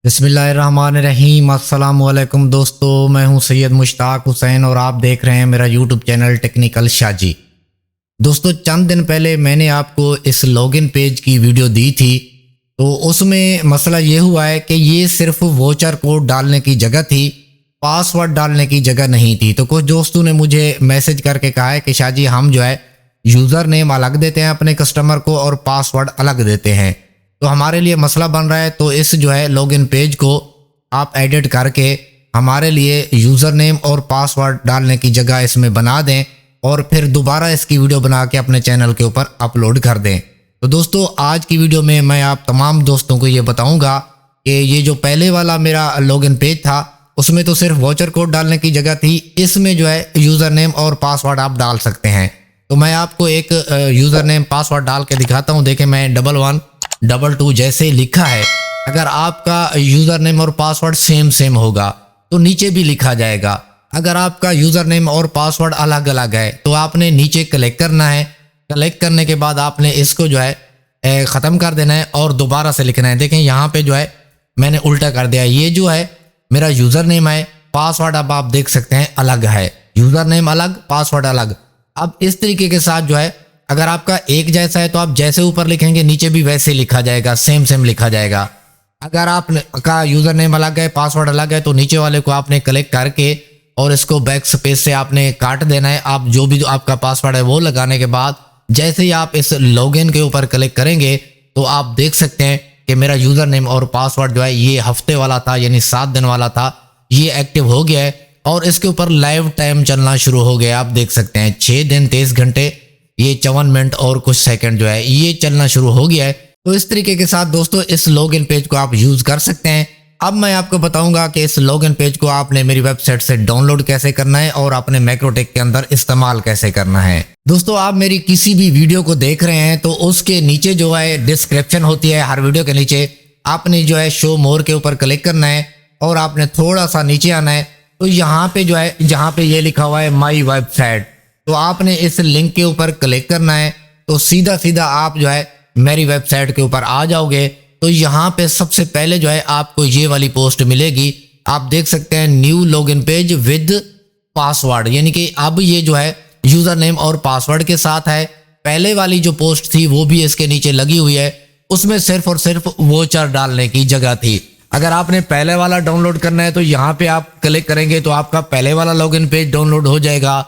बिस्मिल्लाहिर्रहमानिर्रहीम। अस्सलाम वालेकुम दोस्तों, मैं हूं सैयद मुश्ताक हुसैन और आप देख रहे हैं मेरा यूट्यूब चैनल टेक्निकल शाजी। दोस्तों, चंद दिन पहले मैंने आपको इस लॉगिन पेज की वीडियो दी थी, तो उसमें मसला ये हुआ है कि ये सिर्फ वोचर कोड डालने की जगह थी, पासवर्ड डालने की जगह नहीं थी। तो कुछ दोस्तों ने मुझे मैसेज करके कहा है कि शाजी हम जो है यूज़र नेम अलग देते हैं अपने कस्टमर को और पासवर्ड अलग देते हैं, तो हमारे लिए मसला बन रहा है। तो इस जो है लॉगिन पेज को आप एडिट करके हमारे लिए यूज़र नेम और पासवर्ड डालने की जगह इसमें बना दें और फिर दोबारा इसकी वीडियो बना के अपने चैनल के ऊपर अपलोड कर दें। तो दोस्तों, आज की वीडियो में मैं आप तमाम दोस्तों को ये बताऊंगा कि ये जो पहले वाला मेरा लॉगिन पेज था उसमें तो सिर्फ वाउचर कोड डालने की जगह थी, इसमें जो है यूज़र नेम और पासवर्ड आप डाल सकते हैं। तो मैं आपको एक यूज़र नेम पासवर्ड डाल के दिखाता हूँ। देखें, मैं 1122 जैसे लिखा है, अगर आपका यूज़र नेम और पासवर्ड सेम होगा तो नीचे भी लिखा जाएगा। अगर आपका यूज़र नेम और पासवर्ड अलग अलग है तो आपने नीचे क्लिक करना है। क्लिक करने के बाद आपने इसको जो है ख़त्म कर देना है और दोबारा से लिखना है। देखें, यहाँ पे जो है मैंने उल्टा कर दिया। ये जो है मेरा यूज़र नेम है, पासवर्ड अब आप देख सकते हैं अलग है, यूज़र नेम अलग, पासवर्ड अलग। अब इस तरीके के साथ जो है अगर आपका एक जैसा है तो आप जैसे ऊपर लिखेंगे नीचे भी वैसे लिखा जाएगा, सेम लिखा जाएगा। अगर आप का यूज़र नेम अलग है, पासवर्ड अलग है, तो नीचे वाले को आपने क्लिक करके और इसको बैक स्पेस से आपने काट देना है। आप जो भी आपका पासवर्ड है वो लगाने के बाद जैसे ही आप इस लॉगिन के ऊपर क्लिक करेंगे तो आप देख सकते हैं कि मेरा यूज़र नेम और पासवर्ड जो है ये हफ्ते वाला था, यानी 7 दिन वाला था, ये एक्टिव हो गया है और इसके ऊपर लाइव टाइम चलना शुरू हो गया। आप देख सकते हैं 6 दिन 23 घंटे ये 54 मिनट और कुछ सेकंड जो है ये चलना शुरू हो गया है। तो इस तरीके के साथ दोस्तों इस लॉगिन पेज को आप यूज़ कर सकते हैं। अब मैं आपको बताऊंगा कि इस लॉगिन पेज को आपने मेरी वेबसाइट से डाउनलोड कैसे करना है और अपने मैक्रोटेक के अंदर इस्तेमाल कैसे करना है। दोस्तों, आप मेरी किसी भी वीडियो को देख रहे हैं तो उसके नीचे जो है डिस्क्रिप्शन होती है, हर वीडियो के नीचे आपने जो है शो मोर के ऊपर क्लिक करना है और आपने थोड़ा सा नीचे आना है। तो यहाँ पे जो है जहाँ पे ये लिखा हुआ है माई वेबसाइट, तो आपने इस लिंक के ऊपर क्लिक करना है। तो सीधा आप जो है मेरी वेबसाइट के ऊपर आ जाओगे। तो यहाँ पे सबसे पहले जो है आपको ये वाली पोस्ट मिलेगी। आप देख सकते हैं new login page with password, यानी कि अब ये जो है यूज़र नेम और पासवर्ड के साथ है। पहले वाली जो पोस्ट थी वो भी इसके नीचे लगी हुई है, उसमें सिर्फ और सिर्फ वोचर डालने की जगह थी। अगर आपने पहले वाला डाउनलोड करना है तो यहाँ पे आप क्लिक करेंगे तो आपका पहले वाला लॉगिन पेज डाउनलोड हो जाएगा।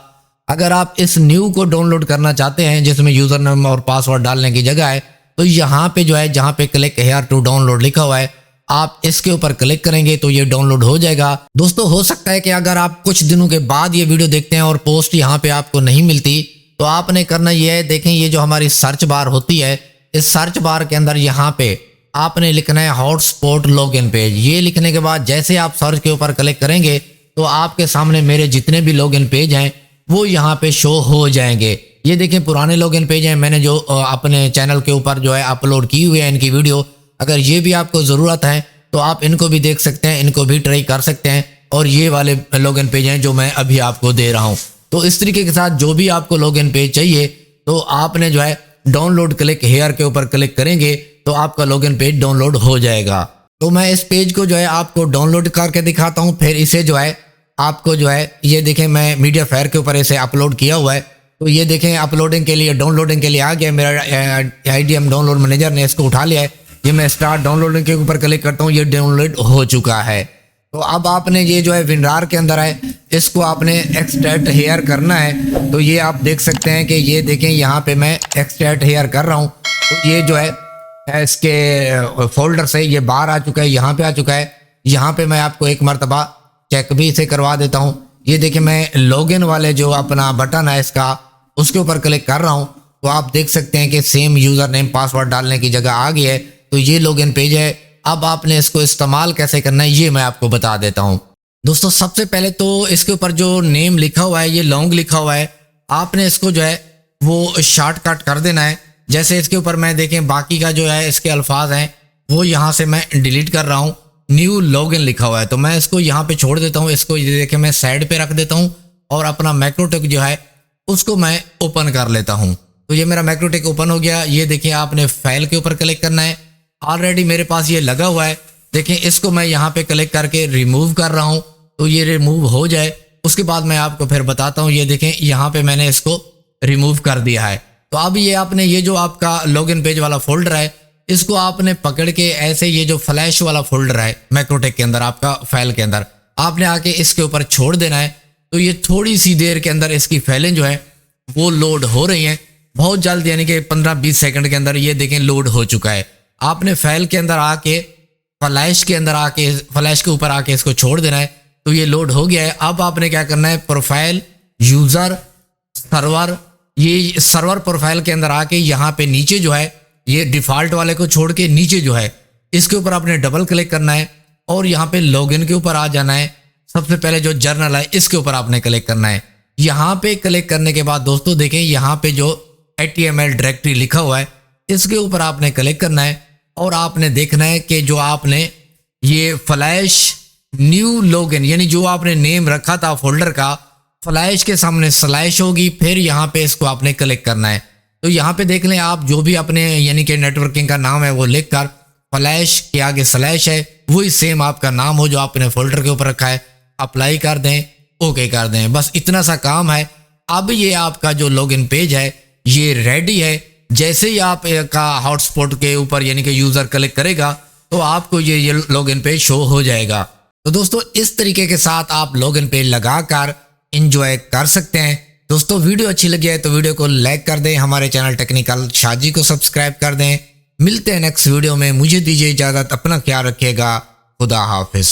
अगर आप इस न्यू को डाउनलोड करना चाहते हैं जिसमें यूज़र नेम और पासवर्ड डालने की जगह है, तो यहाँ पे जो है जहाँ पे क्लिक हेयर टू डाउनलोड लिखा हुआ है आप इसके ऊपर क्लिक करेंगे तो ये डाउनलोड हो जाएगा। दोस्तों, हो सकता है कि अगर आप कुछ दिनों के बाद ये वीडियो देखते हैं और पोस्ट यहाँ पे आपको नहीं मिलती, तो आपने करना ये है, देखें ये जो हमारी सर्च बार होती है, इस सर्च बार के अंदर यहाँ पे आपने लिखना है हॉटस्पॉट लॉगिन पेज। ये लिखने के बाद जैसे आप सर्च के ऊपर क्लिक करेंगे तो आपके सामने मेरे जितने भी लॉगिन पेज हैं वो यहाँ पे शो हो जाएंगे। ये देखें पुराने लॉगिन पेज हैं, मैंने जो अपने चैनल के ऊपर जो है अपलोड की हुई है इनकी वीडियो। अगर ये भी आपको ज़रूरत है तो आप इनको भी देख सकते हैं, इनको भी ट्राई कर सकते हैं। और ये वाले लॉगिन पेज हैं जो मैं अभी आपको दे रहा हूँ। तो इस तरीके के साथ जो भी आपको लॉगिन पेज चाहिए तो आपने जो है डाउनलोड क्लिक हेयर के ऊपर क्लिक करेंगे तो आपका लॉगिन पेज डाउनलोड हो जाएगा। तो मैं इस पेज को जो है आपको डाउनलोड करके दिखाता हूँ, फिर इसे जो है आपको जो है ये देखें मैं मीडिया फायर के ऊपर इसे अपलोड किया हुआ है। तो ये देखें अपलोडिंग के लिए डाउनलोडिंग के लिए आ गया। मेरा IDM डाउनलोड मैनेजर ने इसको उठा लिया है। ये मैं स्टार्ट डाउनलोडिंग के ऊपर क्लिक करता हूँ, ये डाउनलोड हो चुका है। तो अब आपने ये जो है विनरार के अंदर है, इसको आपने एक्सट्रैक्ट हेयर करना है। तो ये आप देख सकते हैं कि ये देखें यहाँ पे मैं एक्सट्रैक्ट हेयर कर रहा हूँ। तो ये जो है इसके फोल्डर से ये बाहर आ चुका है, यहाँ पे आ चुका है। यहाँ पे मैं आपको एक मरतबा चेक भी इसे करवा देता हूँ। ये देखिए मैं लॉगिन वाले जो अपना बटन है इसका उसके ऊपर क्लिक कर रहा हूँ तो आप देख सकते हैं कि सेम यूज़र नेम पासवर्ड डालने की जगह आ गई है। तो ये लॉगिन पेज है। अब आपने इसको इस्तेमाल कैसे करना है ये मैं आपको बता देता हूँ। दोस्तों, सबसे पहले तो इसके ऊपर जो नेम लिखा हुआ है, ये लॉन्ग लिखा हुआ है, आपने इसको जो है वो शॉर्टकट कर देना है। जैसे इसके ऊपर मैं देखें बाकी का जो है इसके अल्फाज हैं वो यहाँ से मैं डिलीट कर रहा हूँ। न्यू लॉगिन लिखा हुआ है तो मैं इसको यहाँ पे छोड़ देता हूँ। इसको ये देखें मैं साइड पे रख देता हूँ और अपना मैक्रोटेक जो है उसको मैं ओपन कर लेता हूँ। तो ये मेरा मैक्रोटेक ओपन हो गया। ये देखिए आपने फाइल के ऊपर क्लिक करना है, ऑलरेडी मेरे पास ये लगा हुआ है। देखें इसको मैं यहाँ पे क्लिक करके रिमूव कर रहा हूँ, तो ये रिमूव हो जाए उसके बाद मैं आपको फिर बताता हूँ। ये देखें यहाँ पे मैंने इसको रिमूव कर दिया है। तो अब ये आपने ये जो आपका लॉगिन पेज वाला फोल्डर है इसको आपने पकड़ के ऐसे ये जो फ्लैश वाला फोल्डर है मैक्रोटेक के अंदर आपका फाइल के अंदर आपने आके इसके ऊपर छोड़ देना है। तो ये थोड़ी सी देर के अंदर इसकी फाइलें जो है वो लोड हो रही हैं बहुत जल्द, यानी कि 15-20 सेकंड के अंदर ये देखें लोड हो चुका है। आपने फाइल के अंदर आके फ्लैश के अंदर आके फ्लैश के ऊपर आके इसको छोड़ देना है। तो ये लोड हो गया है। अब आपने क्या करना है, प्रोफाइल यूजर सर्वर, ये सर्वर प्रोफाइल के अंदर आके यहाँ पे नीचे जो है ये डिफॉल्ट वाले को छोड़ के नीचे जो है इसके ऊपर आपने डबल क्लिक करना है और यहाँ पे लॉगिन के ऊपर आ जाना है। सबसे पहले जो जर्नल है इसके ऊपर आपने क्लिक करना है। यहाँ पे क्लिक करने के बाद दोस्तों देखें यहाँ पे जो HTML डायरेक्टरी लिखा हुआ है इसके ऊपर आपने क्लिक करना है और आपने देखना है कि जो आपने ये फ्लैश न्यू लॉगिन यानी जो आपने नेम रखा था फोल्डर का, फ्लैश के सामने स्लैश होगी, फिर यहाँ पे इसको आपने क्लिक करना है। तो यहाँ पे देख लें आप जो भी अपने यानी कि नेटवर्किंग का नाम है वो लिख कर फ्लैश के आगे स्लैश है वही सेम आपका नाम हो जो आपने फोल्डर के ऊपर रखा है, अप्लाई कर दें, ओके कर दें, बस इतना सा काम है। अब ये आपका जो लॉगिन पेज है ये रेडी है। जैसे ही आप का हॉटस्पॉट के ऊपर यानी कि यूजर क्लिक करेगा तो आपको ये लॉगिन पेज शो हो जाएगा। तो दोस्तों इस तरीके के साथ आप लॉगिन पेज लगाकर एंजॉय कर सकते हैं। दोस्तों वीडियो अच्छी लगी है तो वीडियो को लाइक कर दें, हमारे चैनल टेक्निकल शाजी को सब्सक्राइब कर दें। मिलते हैं नेक्स्ट वीडियो में, मुझे दीजिए इजाजत, अपना ख्याल रखिएगा, खुदा हाफिज।